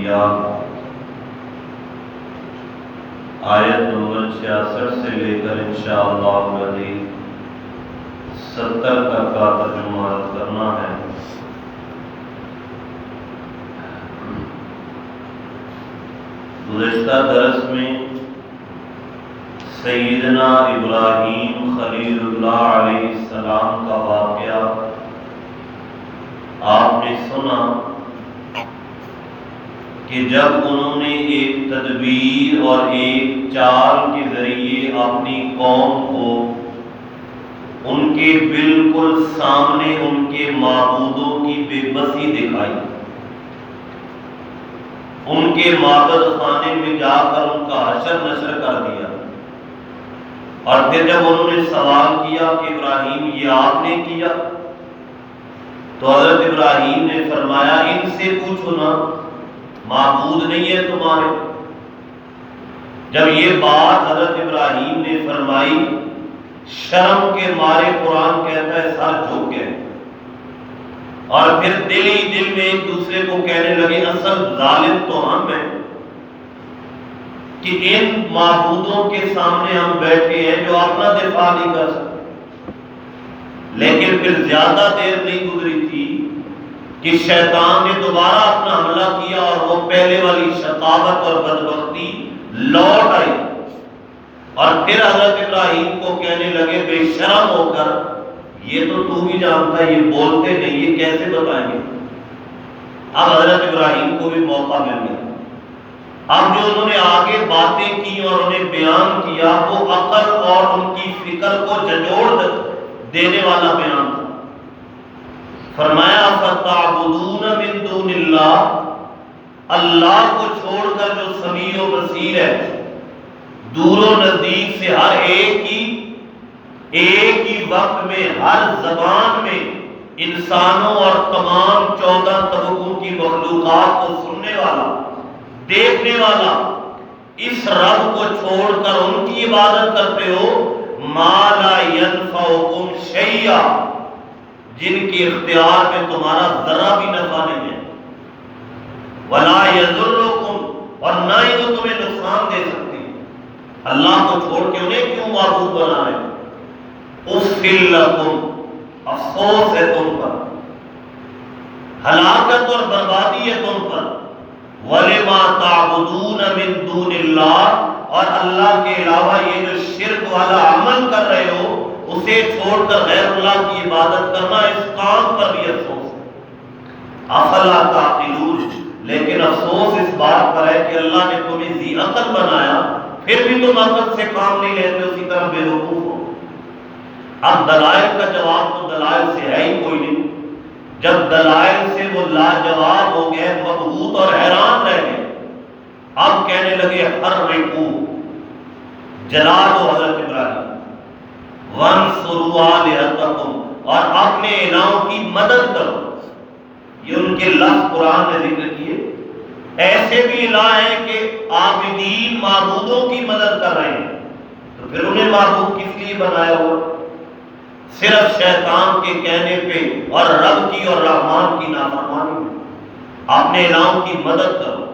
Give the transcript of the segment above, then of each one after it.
الانبیاء آیت نمبر 66 سے لے کر انشاءاللہ العزیز 70 تک کا ترجمہ کرنا ہے۔ گزشتہ درس میں سیدنا ابراہیم خلیل اللہ علیہ السلام کا واقعہ آپ نے سنا کہ جب انہوں نے ایک تدبیر اور ایک چال کے ذریعے اپنی قوم کو ان کے بالکل سامنے ان کے معبودوں کی بے بسی دکھائی، ان کے معبد خانے میں جا کر ان کا حشر نشر کر دیا، اور پھر جب انہوں نے سوال کیا کہ ابراہیم یہ آپ نے کیا، تو حضرت ابراہیم نے فرمایا ان سے پوچھو نا، معبود نہیں ہے تمہارے۔ جب یہ بات حضرت ابراہیم نے فرمائی، شرم کے مارے قرآن کہتا ہے سر جھک گئے، اور پھر دل ہی دل میں ایک دوسرے کو کہنے لگے اصل ظالم تو ہم ہیں کہ ان معبودوں کے سامنے ہم بیٹھے ہیں جو اپنا دفاع نہیں کر سکتے۔ لیکن پھر زیادہ دیر نہیں گزری تھی کہ شیطان نے دوبارہ اپنا حملہ کیا، اور وہ پہلے والی شقاوت اور بدبختی لوٹ آئی، اور پھر حضرت ابراہیم کو کہنے لگے بے شرم ہو کر، یہ تو بھی جانتا ہے یہ بولتے نہیں، یہ کیسے بتائیں گے؟ اب حضرت ابراہیم کو بھی موقع مل گیا۔ اب جو انہوں نے آگے باتیں کی اور انہیں بیان کیا وہ عقل اور ان کی فکر کو جھنجھوڑ دینے والا بیان تھا۔ فرمایا فَتَعْبُدُونَ مِن دُونِ اللَّهِ، اللہ کو چھوڑ کر جو سمیع و بصیر ہے، دور و نزدیک سے ہر ایک ہی وقت میں ہر زبان میں انسانوں اور تمام 14 طبقوں کی مخلوقات کو سننے والا، دیکھنے والا، اس رب کو چھوڑ کر ان کی عبادت کرتے ہو ما لا ينفعكم شيئا، جن کے اختیار میں تمہارا ذرا بھی نفع نہیں ہے، ولا يضركم، اور نہ ہی وہ تمہیں نقصان دے سکتی۔ اللہ کو چھوڑ کے انہیں کیوں معبود بنا رہے؟ اُفِّلْ لَكُمْ، افسوس ہے تم پر، ہلاکت اور بربادی ہے تم پر، وَلِمَا تَعْبُدُونَ مِن دُونِ اللَّهِ، اور اللہ کے علاوہ یہ جو شرک والا عمل کر رہے ہو اسے چھوڑ کر غیر اللہ کی عبادت کرنا، اس کام پر بھی افسوس ہے۔ افلا تعقلون، لیکن افسوس اس بات پر ہے کہ اللہ نے تمہیں ذی عقل بنایا، پھر بھی تم عقل سے کام نہیں لیتے، اسی طرح بے وقوف ہو۔ اب دلائل کا جواب تو دلائل سے ہے ہی کوئی نہیں۔ جب دلائل سے وہ لاجواب ہو گئے، مبہوت اور حیران رہ گئے، اب کہنے لگے حرقوا، جلا دو حضرت ابراہیم، وانصروا آلہتکم، اور اپنے الہوں کی مدد کرو۔ یہ ان کے لفظ قرآن نے ذکر کیے۔ ایسے بھی الہ ہیں کہ عابدین معبودوں کی مدد کر رہے ہیں، تو پھر انہیں معبود کس لیے بنایا ہوا؟ صرف شیطان کے کہنے پہ اور رب کی اور رحمان کی نافرمانی میں۔ اپنے الہوں کی مدد کرو،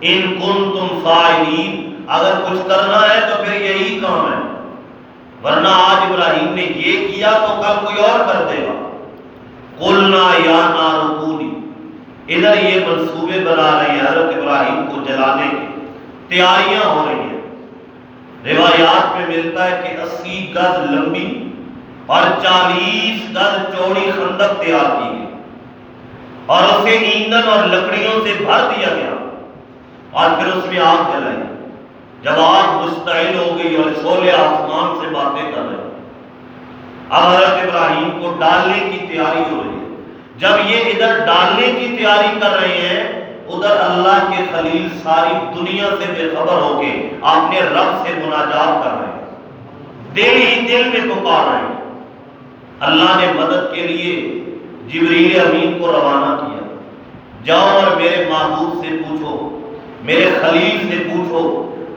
ان کنتم فاعلین، اگر کچھ کرنا ہے تو پھر یہی کام ہے، ورنہ آج ابراہیم نے یہ کیا تو کل کوئی اور کر دے گا۔ قلنا یا نار کونی، ادھر یہ منصوبے بنا رہے ہیں حضرت ابراہیم کو جلانے کی، تیاریاں ہو رہی ہیں۔ روایات میں ملتا ہے کہ 80 گز لمبی اور 40 گز چوڑی خندق تیار کی گئی، اور اسے ایندھن اور لکڑیوں سے بھر دیا گیا، اور پھر اس میں آگ جلائی۔ جب آگ مشتعل ہو گئی اور شعلے آسمان سے باتیں کر رہے، اب حضرت ابراہیم کو ڈالنے کی تیاری ہو رہی ہے۔ جب یہ ادھر ڈالنے کی تیاری کر رہے ہیں، ادھر اللہ کے خلیل ساری دنیا سے بے خبر ہو کے اپنے رب سے مناجات کر رہے ہیں، دل ہی دل میں پکار رہے ہیں۔ اللہ نے مدد کے لیے جبریل امین کو روانہ کیا، جاؤ اور میرے معبود سے پوچھو، میرے خلیل سے پوچھو،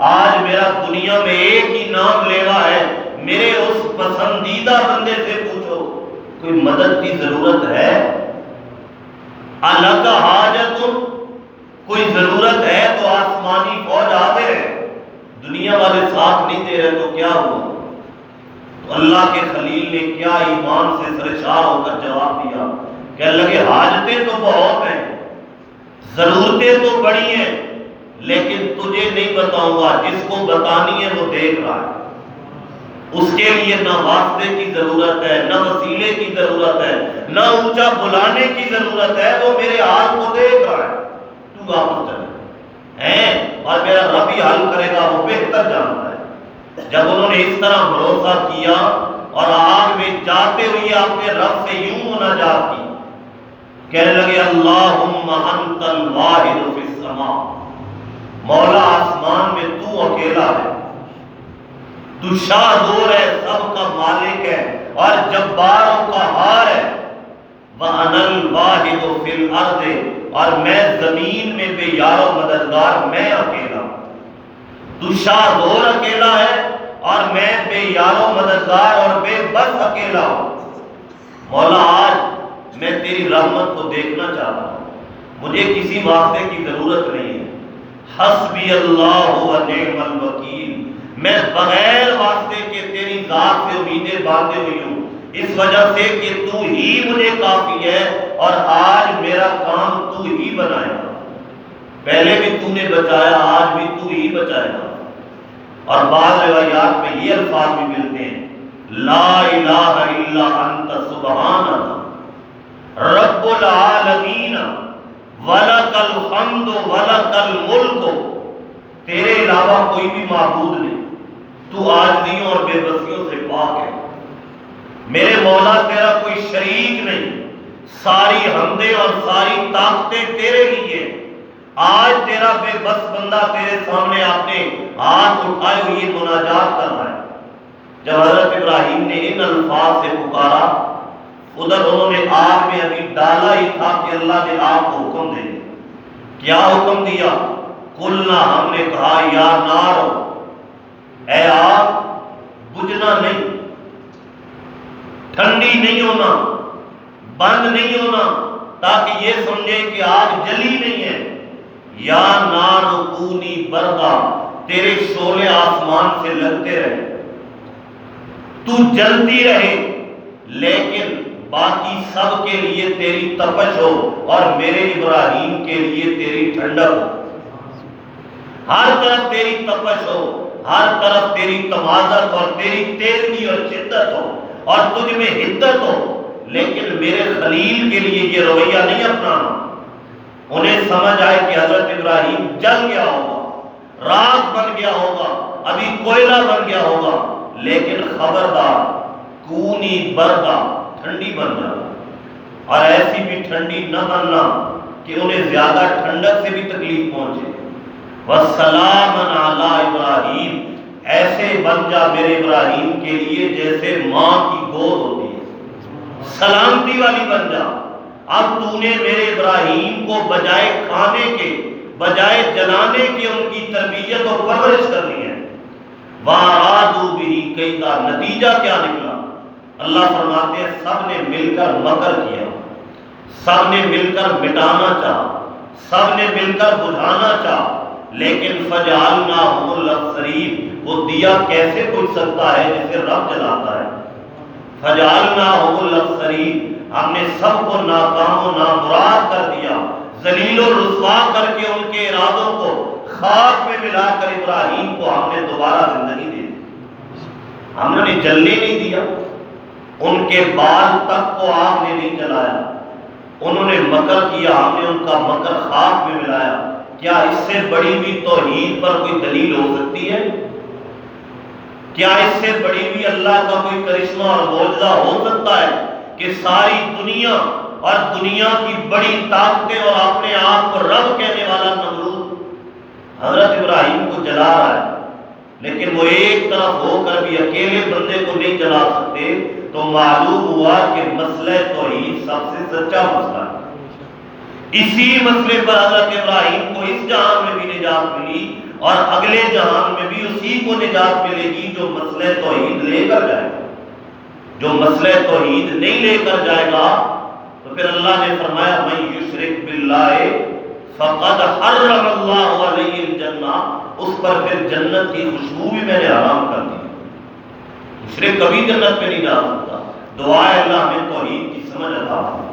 آج میرا دنیا میں ایک ہی نام لیوا ہے، میرے اس پسندیدہ بندے سے پوچھو کوئی مدد کی ضرورت ہے؟ الگ حاجت، کوئی ضرورت آسمانی فوج حاضر ہے، دنیا والے ساتھ نہیں دے رہے، تو کیا ہوا؟ تو اللہ کے خلیل نے کیا ایمان سے سرشار ہو کر جواب دیا، کہنے لگے حاجتیں تو بہت ہیں، ضرورتیں تو بڑی ہیں، لیکن تجھے نہیں بتاؤں گا، جس کو بتانی ہے وہ دیکھ رہا ہے، اس کے لیے نہ واسطے کی ضرورت ہے، نہ وسیلے کی ضرورت ہے، نہ اونچا بلانے کی ضرورت ہے، وہ میرے حال کو دیکھ رہا ہے، تو واپس چلے ہیں، اور میرا رب ہی حل کرے گا، وہ بہتر جانتا ہے۔ جب انہوں نے اس طرح بھروسہ کیا اور آگ میں جاتے ہوئے اپنے رب سے یوں مناجات کی، کہنے لگے اللہم انت الواحد فی السماء، مولا آسمان میں تو اکیلا ہے، تو شاہ زور ہے، سب کا مالک ہے اور جبار و قہار ہے، وَأَنَا الْوَاحِدُ فِي الْأَرْضِ، اور میں زمین میں بے یار و مددگار، میں اکیلا ہوں، تو شاہ زور اکیلا ہے اور میں بے یار و مددگار اور بے بس اکیلا ہوں۔ مولا آج میں تیری رحمت کو دیکھنا چاہتا ہوں، مجھے کسی واسطے کی ضرورت نہیں ہے، حسبی اللہ و نعم الوکیل، میں بغیر واسطے کے تیری ذات سے امیدیں باندھے ہوئی ہوں، اس وجہ سے کہ تو ہی مجھے کافی ہے، اور آج میرا کام تو ہی بنائے گا، پہلے بھی تو نے بچایا، آج بھی تو ہی بچائے گا۔ اور بعض روایات میں یہ الفاظ بھی ملتے ہیں، لا الہ الا انت سبحانک رب العالمین ولک الحمد ولک الملک، تیرے علاوہ کوئی بھی معبود نہیں، تو عاجزیوں اور بے بسیوں سے پاک ہے، میرے مولا تیرا کوئی شریک نہیں، ساری حمدیں اور ساری طاقتیں تیرے لیے، آج تیرا بے بس بندہ تیرے سامنے اپنے ہاتھ اٹھائے ہوئے مناجات کر رہا ہے۔ جب حضرت ابراہیم نے ان الفاظ سے پکارا، ادھر انہوں نے آگ میں ابھی ڈالا ہی تھا کہ اللہ نے آگ کو حکم دے دیا۔ کیا حکم دیا؟ قلنا، ہم نے کہا، یا نار، اے آگ بجھنا نہیں، ٹھنڈی نہیں ہونا، بند نہیں ہونا، تاکہ یہ سمجھے کہ آگ جلی نہیں ہے، یا نار کونی بردا، تیرے شعلے آسمان سے لگتے رہے، تو جلتی رہے، لیکن باقی سب کے لیے تیری تپش ہو اور میرے ابراہیم کے لیے تیری ٹھنڈک ہو، ہر طرف تیری تپش ہو، ہر طرف تیری تمازت اور تیری تیزی اور شدت ہو اور تجھ میں حدت ہو، لیکن میرے خلیل کے لیے یہ رویہ نہیں اپنانا۔ انہیں سمجھ آئے کہ حضرت ابراہیم جل گیا ہوگا، راکھ بن گیا ہوگا، ابھی کوئلہ بن گیا ہوگا، لیکن خبردار، کونی بردا، ٹھنڈی بن جانا، اور ایسی بھی ٹھنڈی نہ بننا کہ انہیں زیادہ ٹھنڈک سے بھی تکلیف پہنچے۔ وَالسَّلَامًا عَلَىٰ ابراہیم، ایسے بن جا میرے ابراہیم کے لیے جیسے ماں کی گود ہوتی ہے، سلامتی والی بن جا۔ اب تو نے میرے ابراہیم کو بجائے کھانے کے، بجائے جلانے کے ان کی تربیت اور پرورش کرنی ہے۔ وَأَرَادُوا بِهِ كَيْدًا، نتیجہ کیا نکلا؟ اللہ فرماتے ہیں سب نے مل کر مکر کیا، سب نے مل کر مٹانا چاہا، سب نے مل کر بجھانا چاہا، لیکن فَجَعَلْنَاهُمُ الْأَخْسَرِينَ، وہ دیا کیسے بجھ سکتا ہے جسے رب جلاتا ہے؟ فَجَعَلْنَاهُمُ الْأَخْسَرِينَ، ہم نے سب کو ناکام و نامراد کر دیا، ذلیل و رسوا کر کے ان کے ارادوں کو خاک میں ملا کر ابراہیم کو ہم نے دوبارہ زندگی دے دی، ہم نے جلنے نہیں دیا، ان کے بال تک کو آگ نے نہیں جلایا، انہوں نے مکر کیا، ہم نے ان کا مکر خاک میں ملایا۔ کیا اس سے بڑی بھی توحید پر کوئی دلیل ہو سکتی ہے؟ کیا اس سے بڑی بھی اللہ کا کوئی کرشمہ اور معجزہ ہو سکتا ہے کہ ساری دنیا اور دنیا کی بڑی طاقتیں اور اپنے آپ کو رب کہنے والا نمرود حضرت ابراہیم کو جلا رہا ہے، لیکن وہ ایک طرف ہو کر بھی اکیلے بندے کو نہیں جلا سکتے؟ تو معلوم ہوا کہ مسئلہ توحید سب سے سچا مسئلہ ہے۔ اسی مسئلے پر حضرت ابراہیم کو اس جہان میں بھی نجات ملی اور اگلے جہان میں بھی اسی کو نجات ملے گی جو مسئلہ توحید لے کر جائے گا۔ جو مسئلہ توحید نہیں لے کر جائے گا تو پھر اللہ نے فرمایا من یشرک باللہ فقد حرم اللہ علیہ الجنہ، اس پر پھر جنت کی خوشبو بھی میں نے حرام کر دی۔ مشرک کبھی جنت میں نہیں جا سکتا۔ دعا ہے اللہ ہمیں توحید کی سمجھ عطا فرما۔